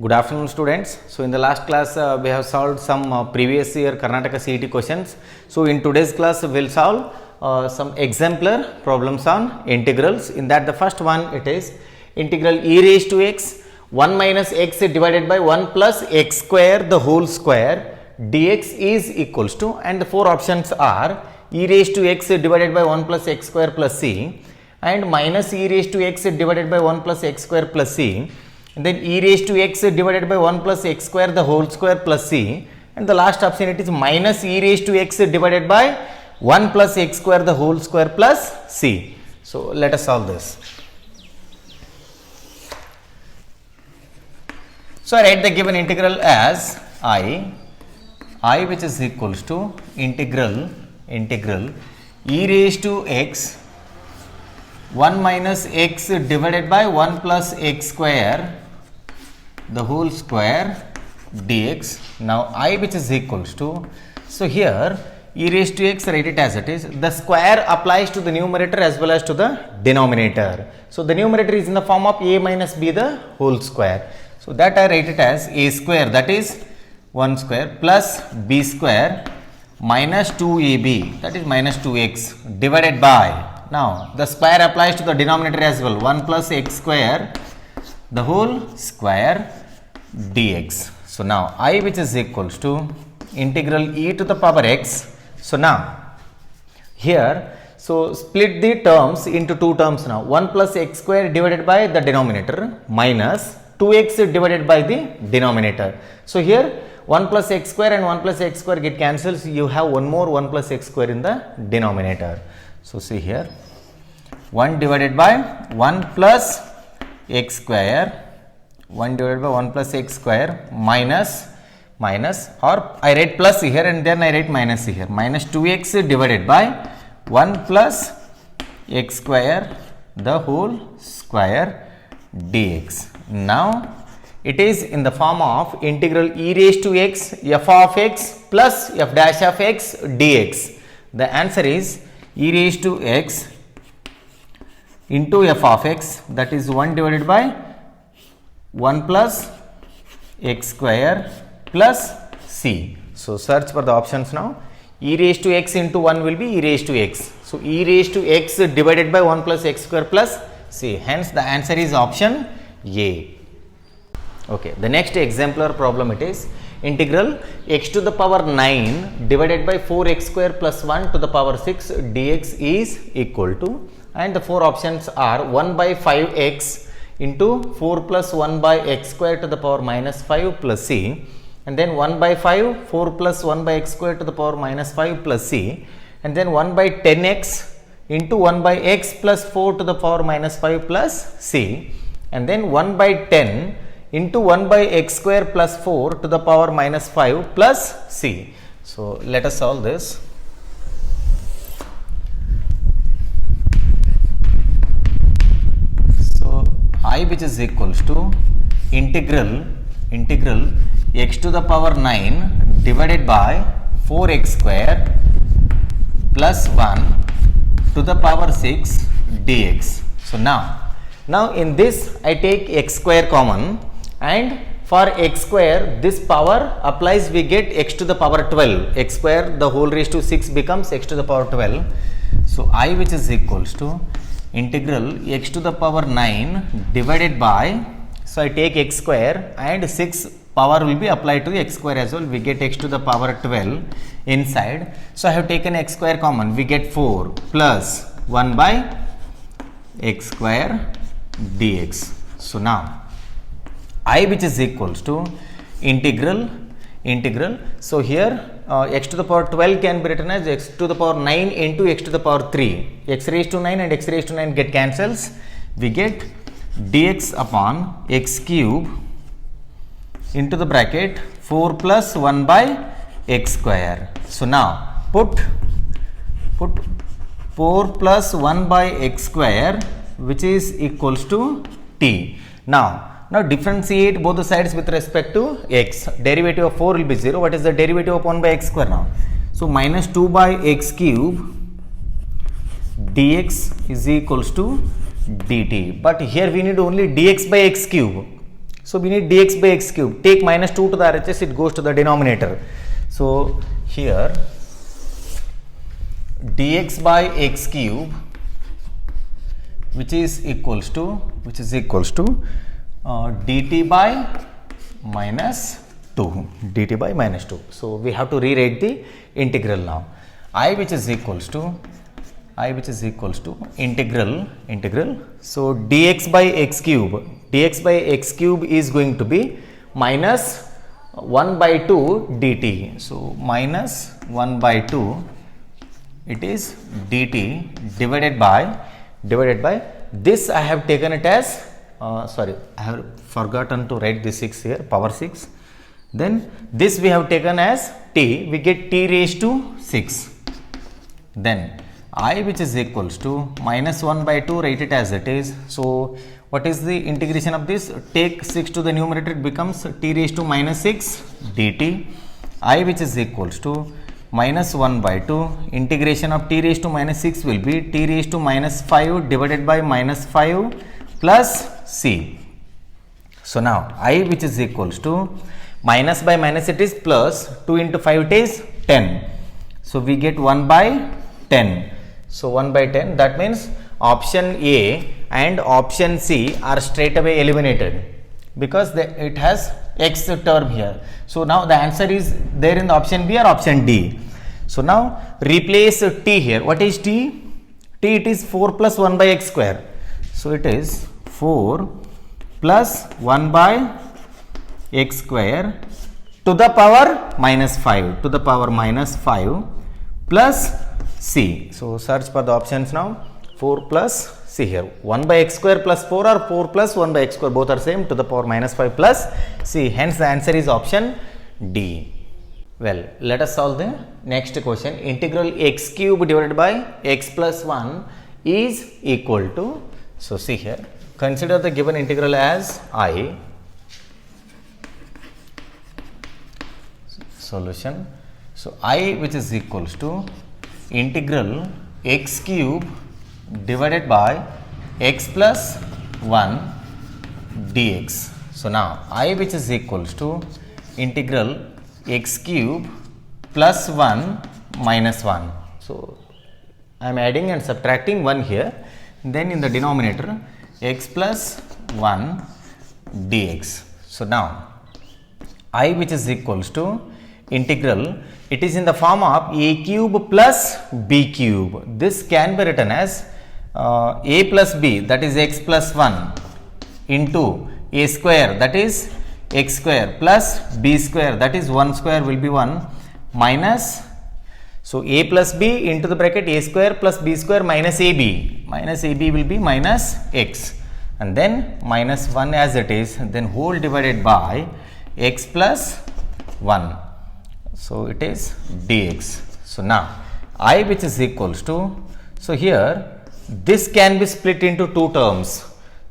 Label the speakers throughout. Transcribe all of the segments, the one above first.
Speaker 1: Good afternoon, students. So in the last class we have solved some previous year Karnataka CET questions. So in today's class we will solve some exemplar problems on integrals. In that the first one it is integral e raised to x 1 minus x divided by 1 plus x square the whole square dx is equals to, and the four options are e raised to x divided by 1 plus x square plus c and minus e raised to x divided by 1 plus x square plus c. And then e raised to x divided by 1 plus x square the whole square plus c, and the last option it is minus e raised to x divided by 1 plus x square the whole square plus c. So let us solve this. So I write the given integral as I which is equals to integral e raised to x 1 minus x divided by 1 plus x square the whole square dx. Now I which is equals to, so here e raised to x, write it as it is. The square applies to the numerator as well as to the denominator. So the numerator is in the form of a minus b the whole square. So that I write it as a square, that is 1 square, plus b square minus 2ab, that is minus 2x, divided by, now the square applies to the denominator as well, 1 plus x square the whole square dx. So now I which is equals to integral e to the power x. So now here, so split the terms into two terms now, 1 plus x square divided by the denominator minus 2x divided by the denominator. So here 1 plus x square and 1 plus x square get cancels, you have one more 1 plus x square in the denominator. So see here 1 divided by 1 plus x square, 1 divided by 1 plus x square minus, or I write plus here and then I write minus here, minus 2x divided by 1 plus x square the whole square dx. Now it is in the form of integral e raised to x f of x plus f dash of x dx. The answer is e raised to x into f of x, that is 1 divided by 1 plus x square plus c. So search for the options now. E raised to x into 1 will be e raised to x. So e raised to x divided by 1 plus x square plus c. Hence the answer is option A. Okay, the next exemplar problem it is integral x to the power 9 divided by 4x square plus 1 to the power 6 dx is equal to, and the four options are 1 by 5x into 4 plus 1 by x square to the power minus 5 plus c, and then 1 by 5 4 plus 1 by x square to the power minus 5 plus c, and then 1 by 10x into 1 by x plus 4 to the power minus 5 plus c, and then 1 by 10 into 1 by x square plus 4 to the power minus 5 plus c. So let us solve this. So I which is equals to integral x to the power 9 divided by 4x square plus 1 to the power 6 dx. So now in this I take x square common, and for x square this power applies, we get x to the power 12, x square the whole raised to 6 becomes x to the power 12. So I which is equals to integral x to the power 9 divided by, so I take x square and 6 power will be applied to x square as well, we get x to the power 12 inside. So I have taken x square common, we get 4 plus 1 by x square dx. So now I which is equals to integral, so here x to the power 12 can be written as x to the power 9 into x to the power 3, x raised to 9 and x raised to 9 get cancels, we get dx upon x cube into the bracket 4 plus 1 by x square. So now put 4 plus 1 by x square which is equals to t. Now differentiate both the sides with respect to x. Derivative of 4 will be 0. What is the derivative of 1 by x square now? So minus 2 by x cube dx is equals to dt. But here we need only dx by x cube. So we need dx by x cube. Take minus 2 to the RHS, it goes to the denominator. So here dx by x cube, which is equals to dt by minus 2, dt by minus 2. So we have to rewrite the integral now. I which is equals to integral. So dx by x cube is going to be minus 1 by 2 dt. So minus 1 by 2, it is dt divided by this. I have taken it as sorry, I have forgotten to write the 6 here, power 6. Then this we have taken as t, we get t raised to 6. Then I which is equals to minus 1 by 2, write it as it is. So what is the integration of this? Take 6 to the numerator, it becomes t raised to minus 6 dt. I which is equals to minus 1 by 2, integration of t raised to minus 6 will be t raised to minus 5 divided by minus 5 plus c. So now I which is equals to minus by minus, it is plus, 2 into 5 it is 10. So we get 1 by 10. So 1 by 10, that means option A and option C are straight away eliminated because it has x term here. So now the answer is there in the option B or option D. So now replace t here. What is t? T, it is 4 plus 1 by x square. So it is 4 plus 1 by x square to the power minus 5 plus c. So search for the options now. 4 plus c here, 1 by x square plus 4 or 4 plus 1 by x square, both are same, to the power minus 5 plus c. Hence the answer is option D. Well, let us solve the next question. Integral x cube divided by x plus 1 is equal to, so see here, consider the given integral as I. Solution. So I which is equals to integral x cube divided by x plus 1 dx. So now I which is equals to integral x cube plus 1 minus 1. So I am adding and subtracting 1 here, then in the denominator x plus 1 dx. So now I which is equals to integral, it is in the form of a cube plus b cube. This can be written as a plus b, that is x plus 1, into a square, that is x square, plus b square, that is 1 square will be 1, minus, so a plus b into the bracket a square plus b square minus ab will be minus x, and then minus 1 as it is, then whole divided by x plus 1. So it is dx. So now I which is equals to, so here this can be split into two terms,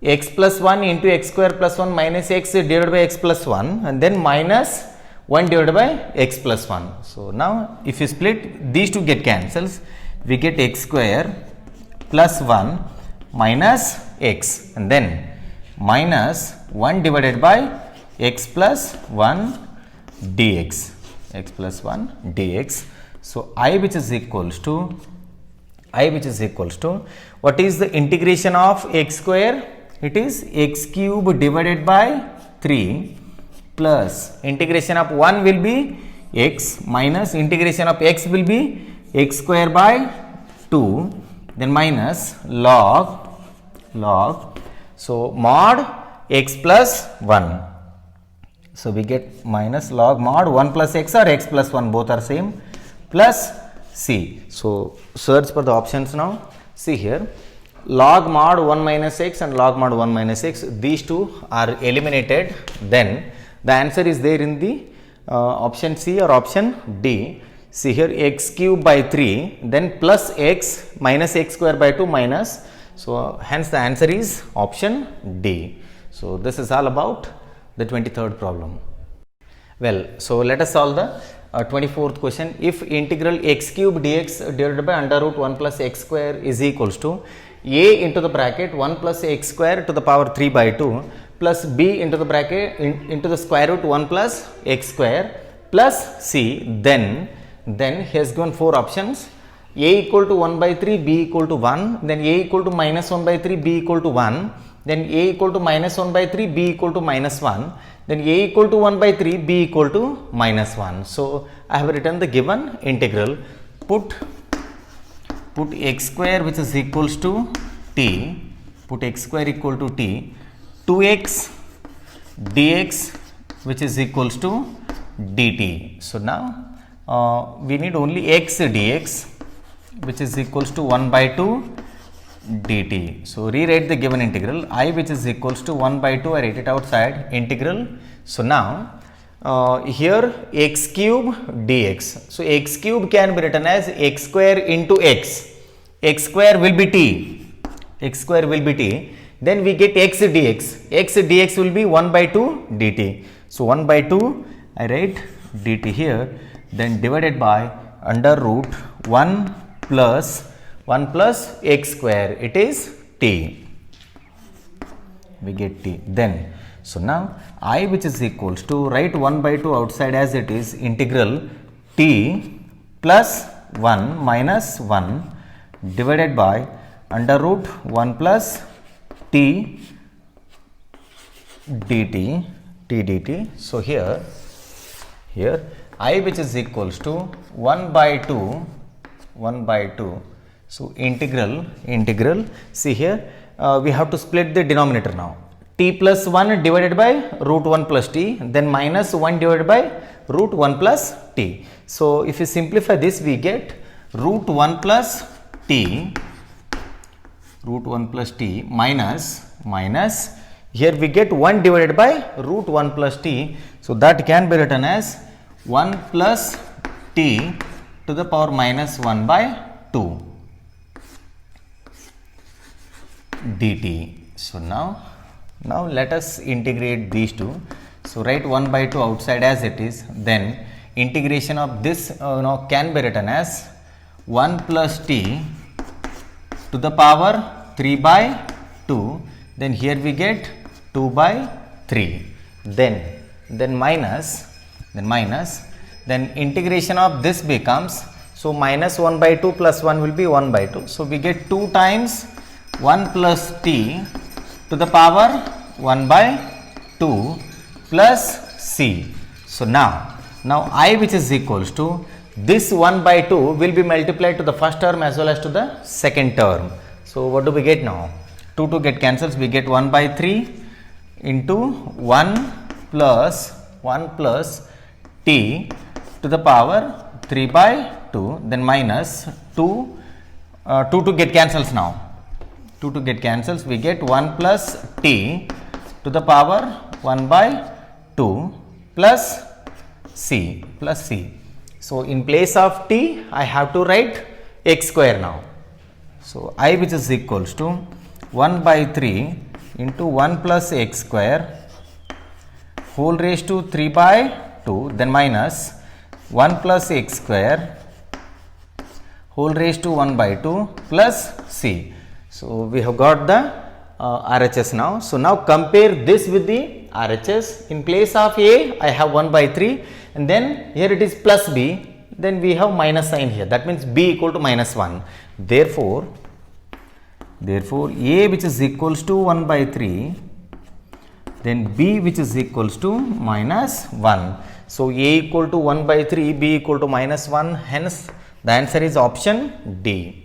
Speaker 1: x plus 1 into x square plus 1 minus x divided by x plus 1, and then minus 1 divided by x plus 1. So now if you split, these two get cancels, we get x square plus 1 minus x, and then minus 1 divided by x plus 1 dx, x plus 1 dx. So I which is equals to, what is the integration of x square? It is x cube divided by 3 plus integration of 1 will be x minus integration of x will be x square by 2, then minus log, so mod x plus 1. So we get minus log mod 1 plus x or x plus 1, both are same, plus c. So search for the options now. See here, log mod 1 minus x and log mod 1 minus x, these two are eliminated, then the answer is there in the option C or option D. See here, x cube by 3, then plus x minus x square by 2 minus, so hence the answer is option D. So this is all about the 23rd problem. Well, so let us solve the 24th question. If integral x cube dx divided by under root 1 plus x square is equals to a into the bracket 1 plus x square to the power 3 by 2 plus b into the bracket into the square root 1 plus x square plus c. Then he has given 4 options: a equal to 1 by 3, b equal to 1, then a equal to minus 1 by 3, b equal to 1, then a equal to minus 1 by 3, b equal to minus 1, then a equal to 1 by 3, b equal to minus 1. So I have written the given integral. Put x square which is equals to t, put x square equal to t, 2x dx which is equals to dt. So now we need only x dx which is equals to 1 by 2 dt. So rewrite the given integral. I which is equals to 1 by 2, I write it outside integral. So now here x cube dx. So x cube can be written as x square into x. X square will be t. X square will be t. Then we get x dx. X dx will be 1 by 2 dt. So 1 by 2, I write dt here. Then divided by under root 1 plus x square. It is t. We get t. Then so now I which is equals to, write 1 by 2 outside as it is, integral t plus 1 minus 1 divided by under root 1 plus t dt. So here I which is equals to 1 by 2. So integral, see here we have to split the denominator now. T plus 1 divided by root 1 plus t, then minus 1 divided by root 1 plus t. So if you simplify this, we get root 1 plus t minus here we get 1 divided by root 1 plus t. So that can be written as 1 plus t to the power minus 1 by 2 dt. So now let us integrate these two. So write 1 by 2 outside as it is. Then integration of this can be written as 1 plus t to the power 3 by 2. Then here we get 2 by 3. Then minus. Then integration of this becomes, so minus 1 by 2 plus 1 will be 1 by 2. So we get 2 times 1 plus t to the power 1 by 2 plus c. So now I which is equals to, this 1 by 2 will be multiplied to the first term as well as to the second term. So what do we get now? 2 get cancels, we get 1 by 3 into 1 plus t to the power 3 by 2, then minus 2 get cancels now. 2 get cancels, we get 1 plus t to the power 1 by 2 plus c. So in place of t, I have to write x square now. So I which is equals to 1 by 3 into 1 plus x square whole raised to 3 by 2, then minus 1 plus x square whole raised to 1 by 2 plus c. So we have got the RHS now. So now compare this with the RHS. In place of a, I have 1 by 3, and then here it is plus b, then we have minus sign here. That means b equal to minus 1. Therefore a which is equals to 1 by 3, then b which is equals to minus 1. So a equal to 1 by 3, b equal to minus 1. Hence the answer is option D.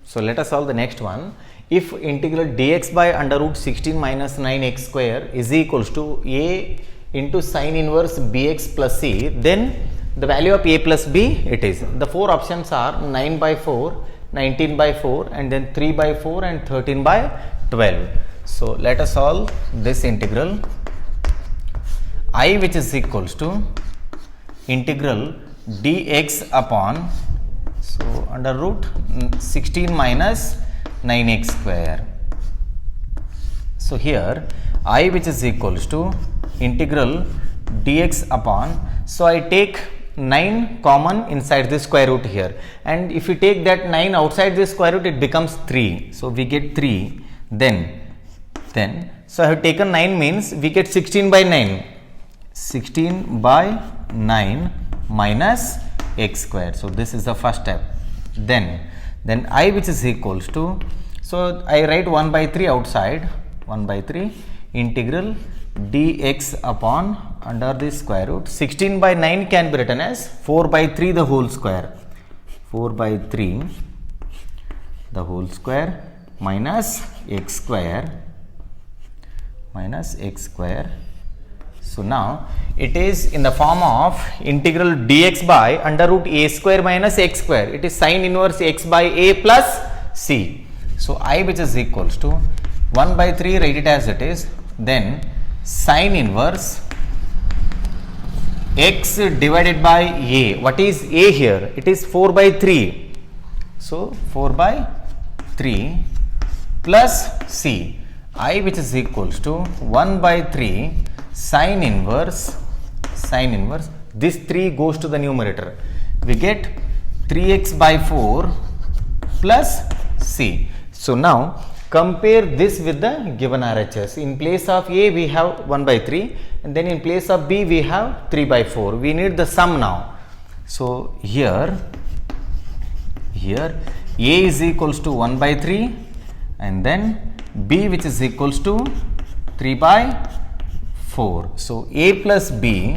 Speaker 1: So let us solve the next one. If integral dx by under root 16 minus 9x square is equals to a into sine inverse bx plus c, then the value of a plus b it is. The 4 options are 9 by 4, 19 by 4, and then 3 by 4 and 13 by 12. So let us solve this integral. I which is equals to integral dx upon, so under root 16 minus 9x square. So here I which is equals to integral dx upon, so I take 9 common inside the square root here, and if you take that 9 outside the square root, it becomes 3. So we get 3. Then so I have taken 9 means we get 16 by 9. 16 by 9 minus x square. So this is the first step. Then I which is equals to, so I write 1 by 3 outside, 1 by 3 integral dx upon under the square root. 16 by 9 can be written as 4 by 3 the whole square. 4 by 3 the whole square minus x square, minus x square. So now it is in the form of integral dx by under root a square minus x square. It is sin inverse x by a plus c. So I which is equals to 1 by 3, write it as it is, then sin inverse x divided by a. What is a here? It is 4 by 3. So 4 by 3 plus c. I which is equals to 1 by 3 sin inverse, this 3 goes to the numerator. We get 3x by 4 plus c. So now compare this with the given RHS. In place of A we have 1 by 3 and then in place of B we have 3 by 4. We need the sum now. So here A is equals to 1 by 3 and then B which is equals to 3 by 4. So A plus B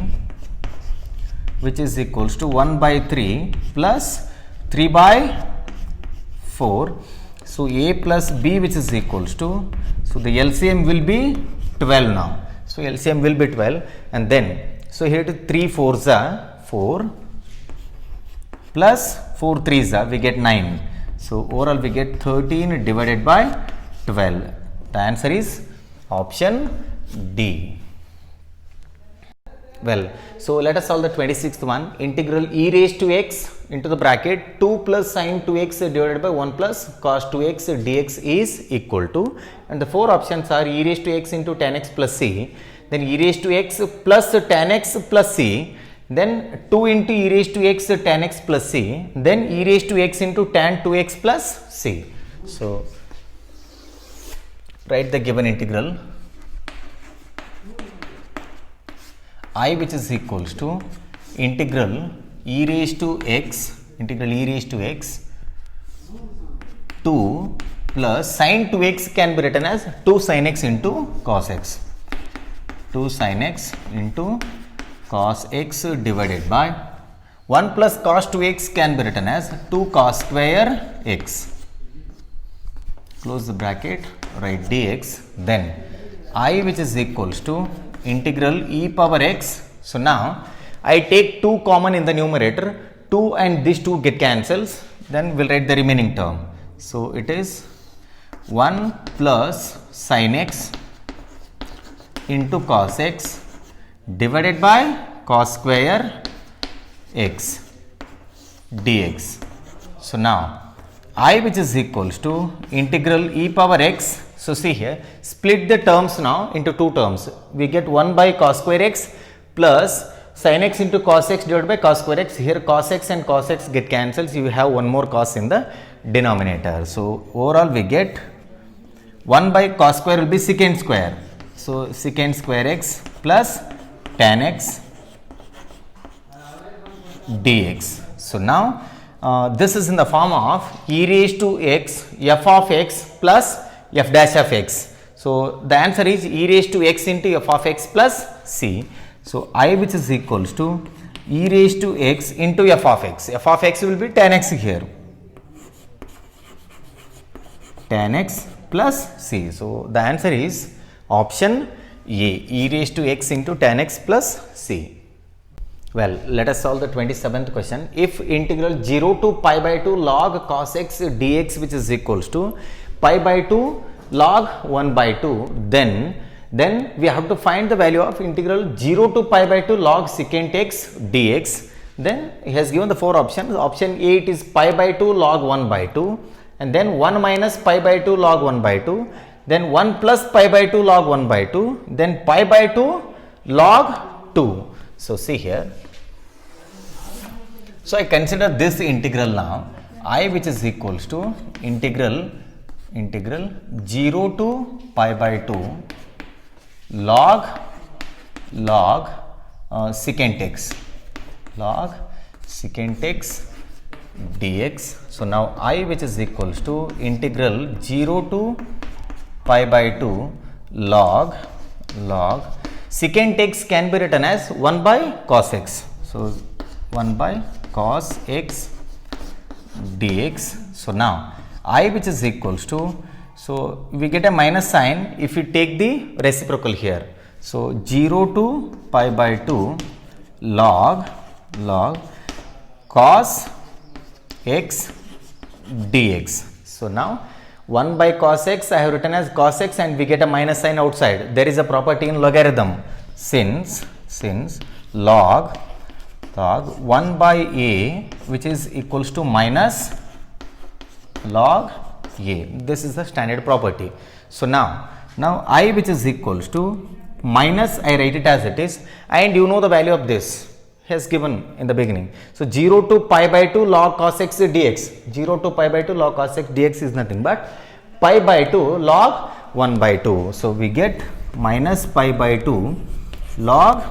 Speaker 1: which is equals to 1 by 3 plus 3 by 4. So A plus B which is equals to, so the LCM will be 12 now. So LCM will be 12 and then, so here it is 3 4s are 4 plus 4 3s are, we get 9. So overall we get 13 divided by 12. The answer is option D. Well, so let us solve the 26th one. Integral e raised to x into the bracket 2 plus sin 2x divided by 1 plus cos 2x dx is equal to, and the 4 options are e raised to x into tan x plus c, then e raised to x plus tan x plus c, then 2 into e raised to x tan x plus c, then e raised to x into tan 2x plus c. So write the given integral I which is equals to integral e raised to x 2 plus sin 2x can be written as 2 sin x into cos x. 2 sin x into cos x divided by 1 plus cos 2x can be written as 2 cos square x. Close the bracket, write dx, then I which is equals to integral e power x. So now I take 2 common in the numerator, 2 and these 2 get cancels, then we'll write the remaining term. So it is 1 plus sin x into cos x divided by cos square x dx. So now I which is equals to integral e power x. So see here, split the terms now into 2 terms. We get 1 by cos square x plus sin x into cos x divided by cos square x. Here cos x and cos x get cancels. You have one more cos in the denominator. So overall we get 1 by cos square will be secant square. So secant square x plus tan x dx. So now this is in the form of e raised to x f of x plus f dash of x. So the answer is e raised to x into f of x plus c. So I which is equals to e raised to x into f of x. F of x will be tan x here. Tan x plus c. So the answer is option A, e raised to x into tan x plus c. Well, let us solve the 27th question. If integral 0 to pi by 2 log cos x dx which is equals to pi by 2 log 1 by 2, then we have to find the value of integral 0 to pi by 2 log secant x dx. Then he has given the 4 options. Option A, it is pi by 2 log 1 by 2, and then 1 minus pi by 2 log 1 by 2, then 1 plus pi by 2 log 1 by 2, then pi by 2 log 2. So see here. So I consider this integral now, I which is equals to integral 0 to pi by 2 log secant x, log secant x dx. So now I, which is equals to integral 0 to pi by 2 log secant x can be written as 1 by cos x. So 1 by cos x dx. So now I, which is equals to, so we get a minus sign if we take the reciprocal here. So 0 to pi by 2 log cos x dx. So now 1 by cos x I have written as cos x, and we get a minus sign outside. There is a property in logarithm, since log 1 by a, which is equals to minus log a. This is the standard property. So now I, which is equals to minus, I write it as it is, and you know the value of this has given in the beginning. So 0 to pi by 2 log cos x dx. 0 to pi by 2 log cos x dx is nothing but pi by 2 log 1 by 2. So we get minus pi by 2 log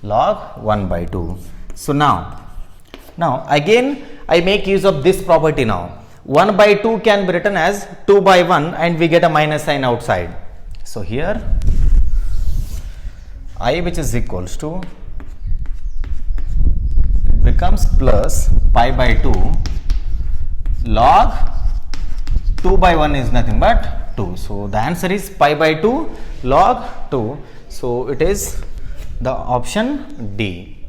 Speaker 1: 1 by 2. So now again I make use of this property. Now 1 by 2 can be written as 2 by 1, and we get a minus sign outside. So here I, which is equals to, becomes plus pi by 2 log 2 by 1 is nothing but 2. So the answer is pi by 2 log 2. So it is the option D.